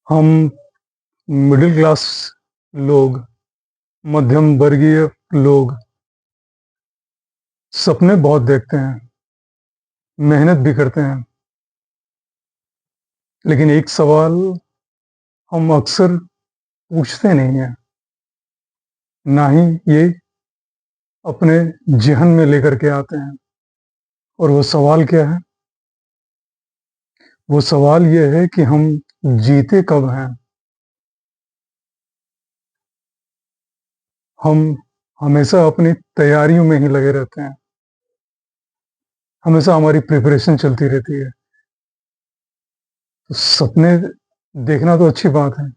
हम middle class लोग, मध्यम वर्गीय लोग सपने बहुत देखते हैं, मेहनत भी करते हैं, लेकिन एक सवाल हम अक्सर पूछते नहीं हैं, ना ही ये अपने ज़हन में लेकर के आते हैं। और वो सवाल क्या है? वो सवाल ये है कि हम जीते कब हैं? हम हमेशा अपनी तैयारियों में ही लगे रहते हैं, हमेशा हमारी प्रिपरेशन चलती रहती है। तो सपने देखना तो अच्छी बात है,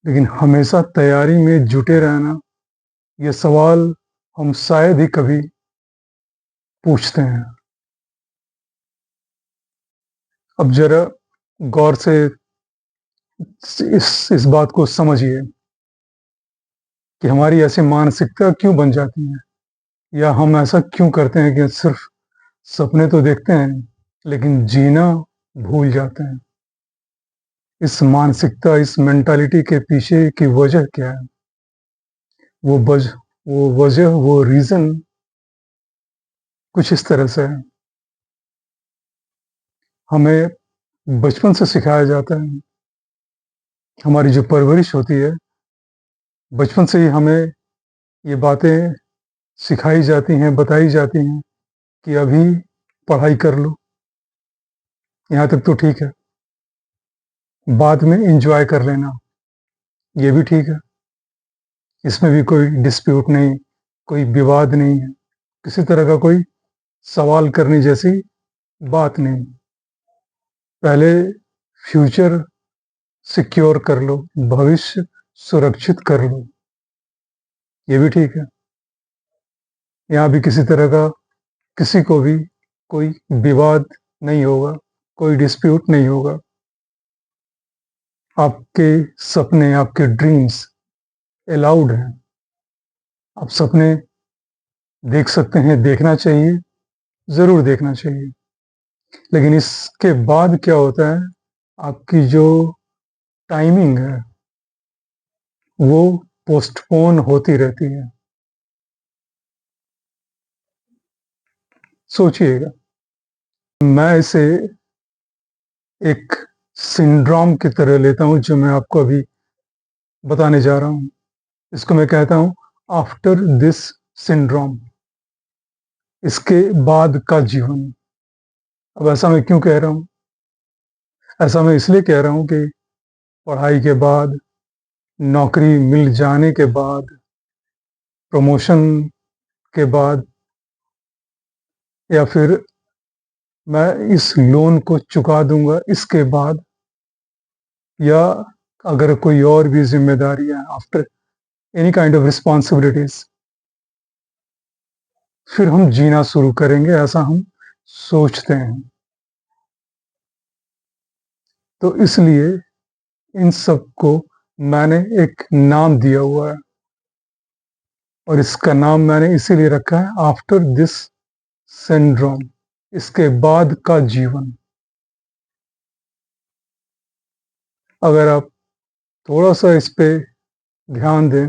लेकिन हमेशा तैयारी में जुटे रहना, ये सवाल हम शायद ही कभी पूछते हैं। अब जरा गौर से इस बात को समझिए कि हमारी ऐसी मानसिकता क्यों बन जाती है, या हम ऐसा क्यों करते हैं कि सिर्फ सपने तो देखते हैं, लेकिन जीना भूल जाते हैं। इस मानसिकता, इस मेंटालिटी के पीछे की वजह क्या है? वो वज वो वजह, वो रीज़न कुछ इस तरह से है। हमें बचपन से सिखाया जाता है, हमारी जो परवरिश होती है, बचपन से ही हमें ये बातें सिखाई जाती हैं, बताई जाती हैं कि अभी पढ़ाई कर लो, यहाँ तक तो ठीक है। बाद में एन्जॉय कर लेना, ये भी ठीक है। इसमें भी कोई डिस्प्यूट नहीं, कोई विवाद नहीं है, किसी तरह का कोई सवाल करने जैसी बात नहीं। पहले फ्यूचर सिक्योर कर लो, भविष्य सुरक्षित कर लो, ये भी ठीक है। यहाँ भी किसी तरह का किसी को भी कोई विवाद नहीं होगा, कोई डिस्प्यूट नहीं होगा। आपके सपने, आपके ड्रीम्स अलाउड हैं। आप सपने देख सकते हैं, देखना चाहिए, ज़रूर देखना चाहिए। लेकिन इसके बाद क्या होता है, आपकी जो टाइमिंग है, वो पोस्टपोन होती रहती है। सोचिएगा, मैं इसे एक सिंड्रोम की तरह लेता हूँ, जो मैं आपको अभी बताने जा रहा हूँ। इसको मैं कहता हूँ आफ्टर दिस सिंड्रोम, इसके बाद का जीवन। अब ऐसा मैं क्यों कह रहा हूँ? ऐसा मैं इसलिए कह रहा हूँ कि पढ़ाई के बाद, नौकरी मिल जाने के बाद, प्रमोशन के बाद, या फिर मैं इस लोन को चुका दूंगा इसके बाद, या अगर कोई और भी जिम्मेदारियां, after any kind of responsibilities, फिर हम जीना शुरू करेंगे, ऐसा हम सोचते हैं। तो इसलिए इन सब को मैंने एक नाम दिया हुआ है, और इसका नाम मैंने इसीलिए रखा है आफ्टर दिस सिंड्रोम, इसके बाद का जीवन। अगर आप थोड़ा सा इस पे ध्यान दें,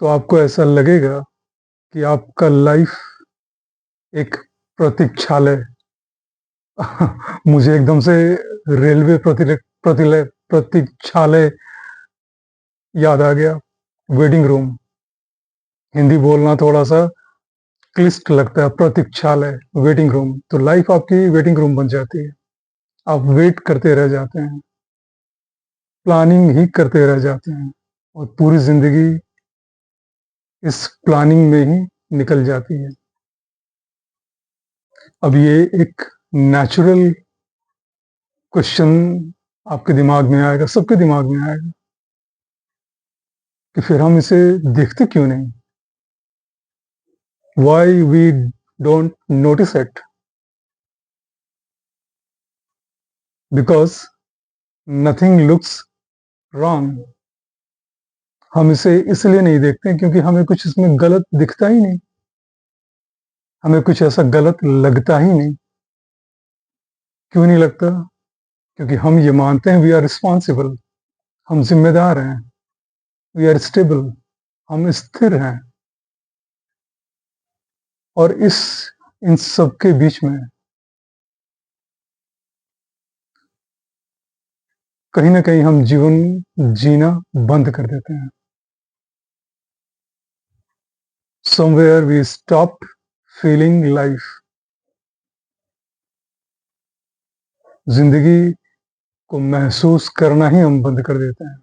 तो आपको ऐसा लगेगा कि आपका लाइफ एक प्रतीक्षालय मुझे एकदम से रेलवे प्रतीक्षालय याद आ गया, वेटिंग रूम। हिंदी बोलना थोड़ा सा क्लिष्ट लगता है, प्रतीक्षालय, वेटिंग रूम। तो लाइफ आपकी वेटिंग रूम बन जाती है, आप वेट करते रह जाते हैं, प्लानिंग ही करते रह जाते हैं, और पूरी जिंदगी इस प्लानिंग में ही निकल जाती है। अब ये एक नेचुरल क्वेश्चन आपके दिमाग में आएगा, सबके दिमाग में आएगा, कि फिर हम इसे देखते क्यों नहीं? Why we don't notice it? Because nothing looks wrong. हम इसे इसलिए नहीं देखते क्योंकि हमें कुछ इसमें गलत दिखता ही नहीं, हमें कुछ ऐसा गलत लगता ही नहीं। क्यों नहीं लगता? क्योंकि हम ये मानते हैं वी आर रिस्पॉन्सिबल, हम जिम्मेदार हैं, वी आर स्टेबल, हम स्थिर हैं। और इन सब के बीच में कहीं ना कहीं हम जीवन जीना बंद कर देते हैं। Somewhere we stop feeling life. जिंदगी को महसूस करना ही हम बंद कर देते हैं।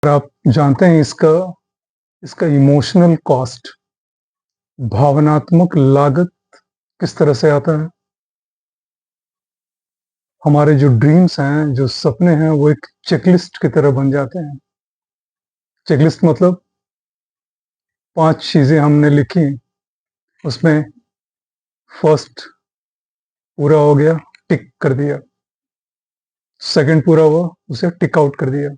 और आप जानते हैं इसका इसका इमोशनल कॉस्ट, भावनात्मक लागत किस तरह से आता है। हमारे जो ड्रीम्स हैं, जो सपने हैं, वो एक चेकलिस्ट की तरह बन जाते हैं। चेकलिस्ट मतलब 5 चीजें हमने लिखी, उसमें फर्स्ट पूरा हो गया, टिक कर दिया। सेकंड पूरा हुआ, उसे टिक आउट कर दिया।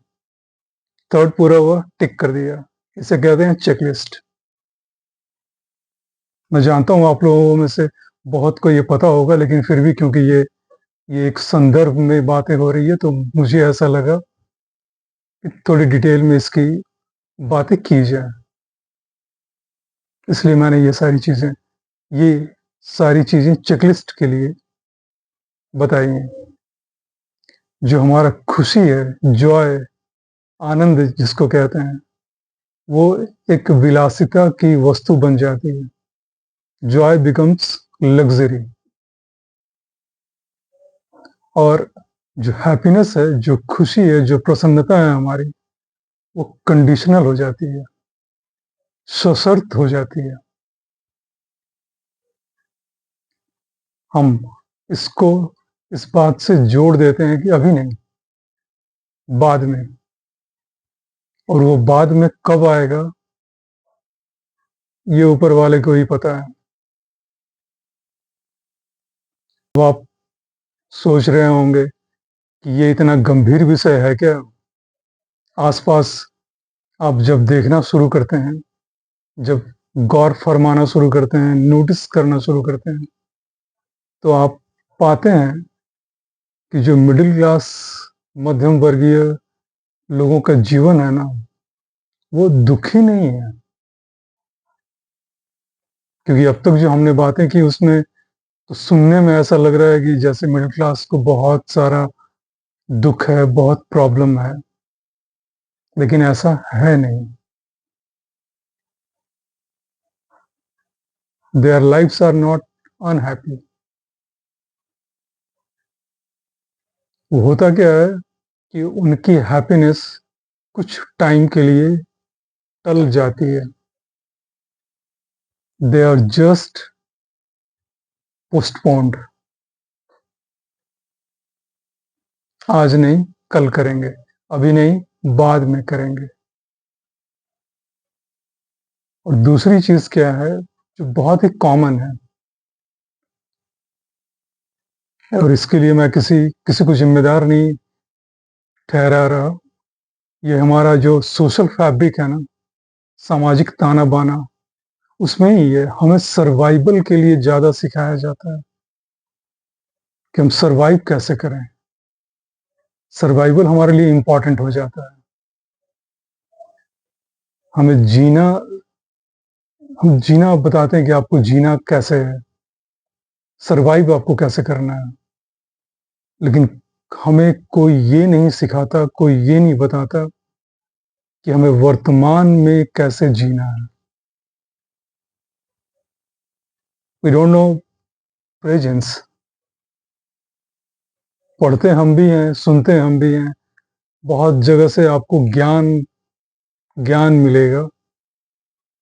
थर्ड पूरा हुआ, टिक कर दिया। इसे कहते हैं चेकलिस्ट। मैं जानता हूं आप लोगों में से बहुत को ये पता होगा, लेकिन फिर भी क्योंकि ये एक संदर्भ में बातें हो रही है, तो मुझे ऐसा लगा कि थोड़ी डिटेल में इसकी बातें की जाए। इसलिए मैंने ये सारी चीजें चेकलिस्ट के लिए बताई हैं। जो हमारा खुशी है, जॉय, आनंद जिसको कहते हैं, वो एक विलासिता की वस्तु बन जाती है। Joy becomes luxury. और जो हैप्पीनेस है, जो खुशी है, जो प्रसन्नता है हमारी, वो कंडीशनल हो जाती है, सशर्त हो जाती है। हम इसको इस बात से जोड़ देते हैं कि अभी नहीं, बाद में। और वो बाद में कब आएगा, ये ऊपर वाले को ही पता है। तो आप सोच रहे होंगे कि ये इतना गंभीर विषय है क्या। आसपास आप जब देखना शुरू करते हैं, जब गौर फरमाना शुरू करते हैं, नोटिस करना शुरू करते हैं, तो आप पाते हैं कि जो मिडिल क्लास, मध्यम वर्गीय लोगों का जीवन है ना, वो दुखी नहीं है। क्योंकि अब तक जो हमने बातें की, उसमें तो सुनने में ऐसा लग रहा है कि जैसे मिडिल क्लास को बहुत सारा दुख है, बहुत प्रॉब्लम है, लेकिन ऐसा है नहीं। Their lifes are not unhappy. वो होता क्या है कि उनकी हैप्पीनेस कुछ टाइम के लिए टल जाती है। They are just postponed. आज नहीं, कल करेंगे, अभी नहीं, बाद में करेंगे। और दूसरी चीज क्या है, जो बहुत ही कॉमन है, और इसके लिए मैं किसी किसी को जिम्मेदार नहीं ठहरा रहा। ये हमारा जो सोशल फैब्रिक है ना, सामाजिक ताना बाना, उसमें ही है। हमें सर्वाइवल के लिए ज्यादा सिखाया जाता है कि हम सर्वाइव कैसे करें। सर्वाइवल हमारे लिए इंपॉर्टेंट हो जाता है। हमें जीना हम जीना बताते हैं कि आपको जीना कैसे है, सर्वाइव आपको कैसे करना है। लेकिन हमें कोई ये नहीं सिखाता, कोई ये नहीं बताता कि हमें वर्तमान में कैसे जीना है। We don't know presence. पढ़ते हम भी हैं, सुनते हम भी हैं, बहुत जगह से आपको ज्ञान ज्ञान मिलेगा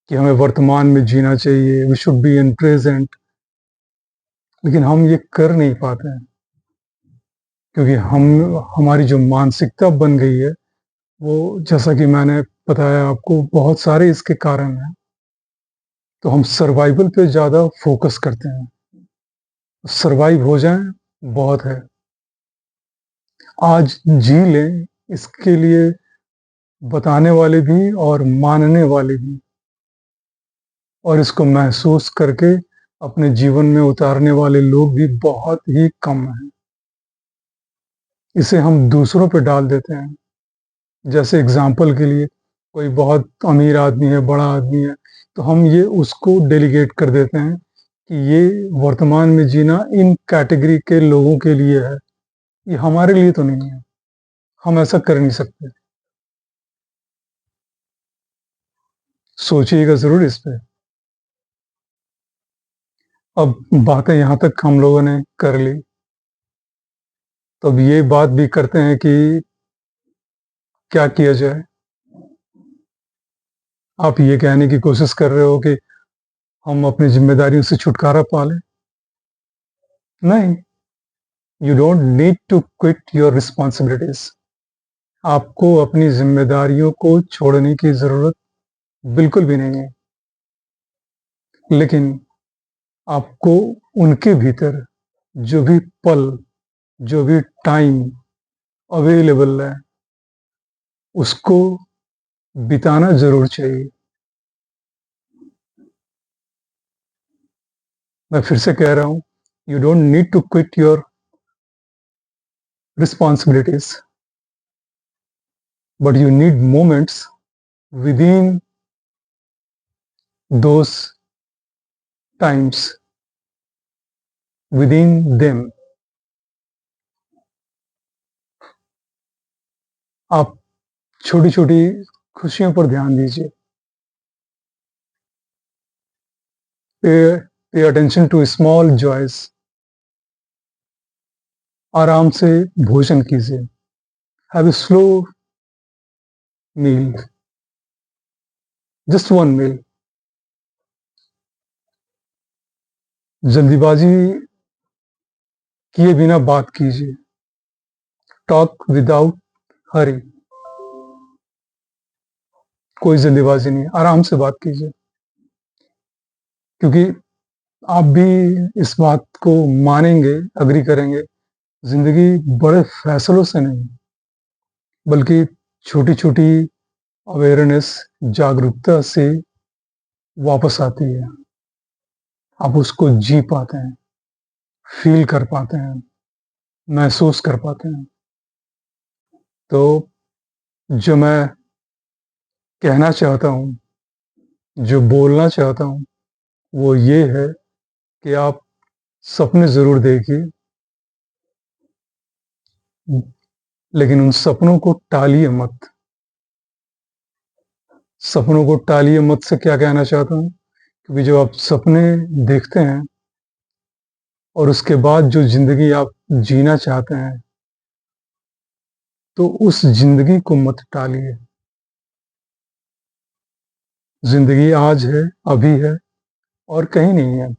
कि हमें वर्तमान में जीना चाहिए, we should be in present. लेकिन हम ये कर नहीं पाते हैं, क्योंकि हमारी जो मानसिकता बन गई है, वो, जैसा कि मैंने बताया आपको, बहुत सारे इसके कारण हैं। तो हम सर्वाइवल पे ज़्यादा फोकस करते हैं। सर्वाइव हो जाएं, बहुत है। आज जी लें, इसके लिए बताने वाले भी और मानने वाले भी। और इसको महसूस करके अपने जीवन में उतारने वाले लोग भी बहुत ही कम हैं। इसे हम दूसरों पे डाल देते हैं। जैसे एग्जाम्पल के लिए कोई बहुत अमीर आदमी है, बड़ा आदमी है, तो हम ये उसको डेलीगेट कर देते हैं कि ये वर्तमान में जीना इन कैटेगरी के लोगों के लिए है, ये हमारे लिए तो नहीं है। हम ऐसा कर नहीं सकते। सोचिएगा ज़रूर इस पे। अब बातें यहाँ तक हम लोगों ने कर ली, तो अब ये बात भी करते हैं कि क्या किया जाए। आप ये कहने की कोशिश कर रहे हो कि हम अपनी ज़िम्मेदारियों से छुटकारा पा लें? नहीं, you don't need to quit your responsibilities. आपको अपनी ज़िम्मेदारियों को छोड़ने की ज़रूरत बिल्कुल भी नहीं है। लेकिन आपको उनके भीतर जो भी पल, जो भी टाइम अवेलेबल है, उसको बिताना ज़रूर चाहिए। मैं फिर से कह रहा हूँ, you don't need to quit your responsibilities, but you need moments within those times, within them. आप छोटी-छोटी खुशियों पर ध्यान दीजिए। Pay attention to small joys. आराम से भोजन कीजिए। Have a slow meal, just one meal. जल्दीबाजी किए बिना बात कीजिए। Talk without hurry. कोई जल्दीबाजी नहीं, आराम से बात कीजिए। क्योंकि आप भी इस बात को मानेंगे, अग्री करेंगे, जिंदगी बड़े फैसलों से नहीं, बल्कि छोटी-छोटी अवेयरनेस, जागरूकता से वापस आती है। आप उसको जी पाते हैं, फ़ील कर पाते हैं, महसूस कर पाते हैं। तो जो मैं कहना चाहता हूँ, जो बोलना चाहता हूँ, वो ये है कि आप सपने ज़रूर देखिए, लेकिन उन सपनों को टालिए मत। सपनों को टालिए मत से क्या कहना चाहता हूँ? क्योंकि जब आप सपने देखते हैं और उसके बाद जो ज़िंदगी आप जीना चाहते हैं, तो उस ज़िंदगी को मत टालिए। ज़िंदगी आज है, अभी है और कहीं नहीं है।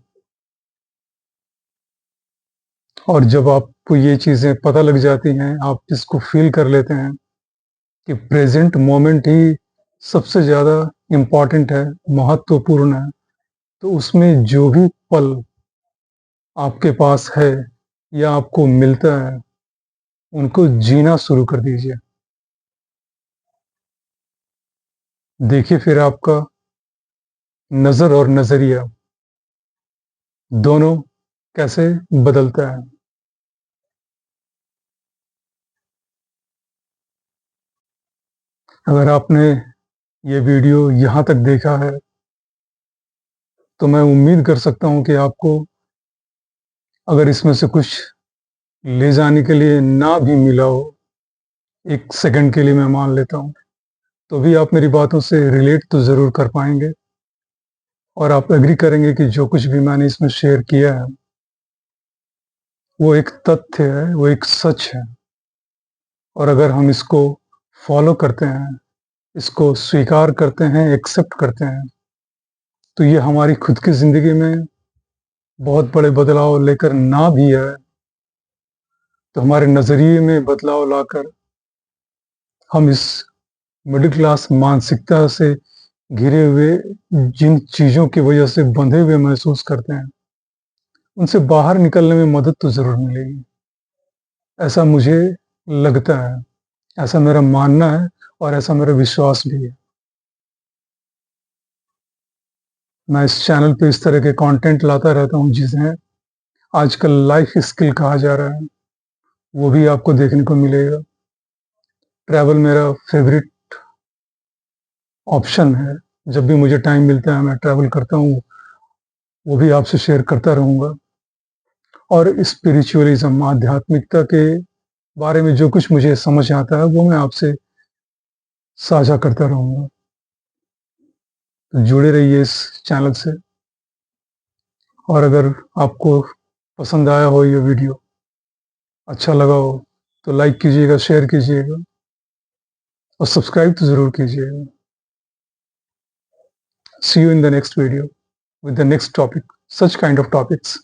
और जब आपको ये चीज़ें पता लग जाती हैं, आप इसको फ़ील कर लेते हैं कि प्रेज़ेंट मोमेंट ही सबसे ज़्यादा इम्पोर्टेंट है, महत्वपूर्ण है, तो उसमें जो भी पल आपके पास है या आपको मिलता है, उनको जीना शुरू कर दीजिए। देखिए फिर आपका नज़र और नज़रिया दोनों कैसे बदलता है। अगर आपने ये वीडियो यहाँ तक देखा है, तो मैं उम्मीद कर सकता हूँ कि आपको अगर इसमें से कुछ ले जाने के लिए ना भी मिला हो, 1 सेकंड के लिए मैं मान लेता हूँ, तो भी आप मेरी बातों से रिलेट तो ज़रूर कर पाएँगे और आप एग्री करेंगे कि जो कुछ भी मैंने इसमें शेयर किया है, वो एक तथ्य है, वो एक सच है। और अगर हम इसको फ़ॉलो करते हैं, इसको स्वीकार करते हैं, एक्सेप्ट करते हैं, तो ये हमारी खुद की ज़िंदगी में बहुत बड़े बदलाव लेकर ना भी आए, तो हमारे नज़रिए में बदलाव लाकर हम इस मिडिल क्लास मानसिकता से घिरे हुए जिन चीज़ों की वजह से बंधे हुए महसूस करते हैं, उनसे बाहर निकलने में मदद तो ज़रूर मिलेगी। ऐसा मुझे लगता है, ऐसा मेरा मानना है और ऐसा मेरा विश्वास भी है। मैं इस चैनल पे इस तरह के कंटेंट लाता रहता हूँ जिन्हें आजकल लाइफ स्किल कहा जा रहा है, वो भी आपको देखने को मिलेगा। ट्रैवल मेरा फेवरेट ऑप्शन है। जब भी मुझे टाइम मिलता है मैं ट्रैवल करता हूँ, वो भी आपसे शेयर करता रहूँगा। और स्पिरिचुअलिज्म, आध्यात्मिकता के बारे में जो कुछ मुझे समझ आता है वो मैं आपसे साझा करता रहूँगा। तो जुड़े रहिए इस चैनल से। और अगर आपको पसंद आया हो ये वीडियो, अच्छा लगा हो, तो लाइक कीजिएगा, शेयर कीजिएगा और सब्सक्राइब तो ज़रूर कीजिएगा। See you in the next video with the next topic, such kind of topics.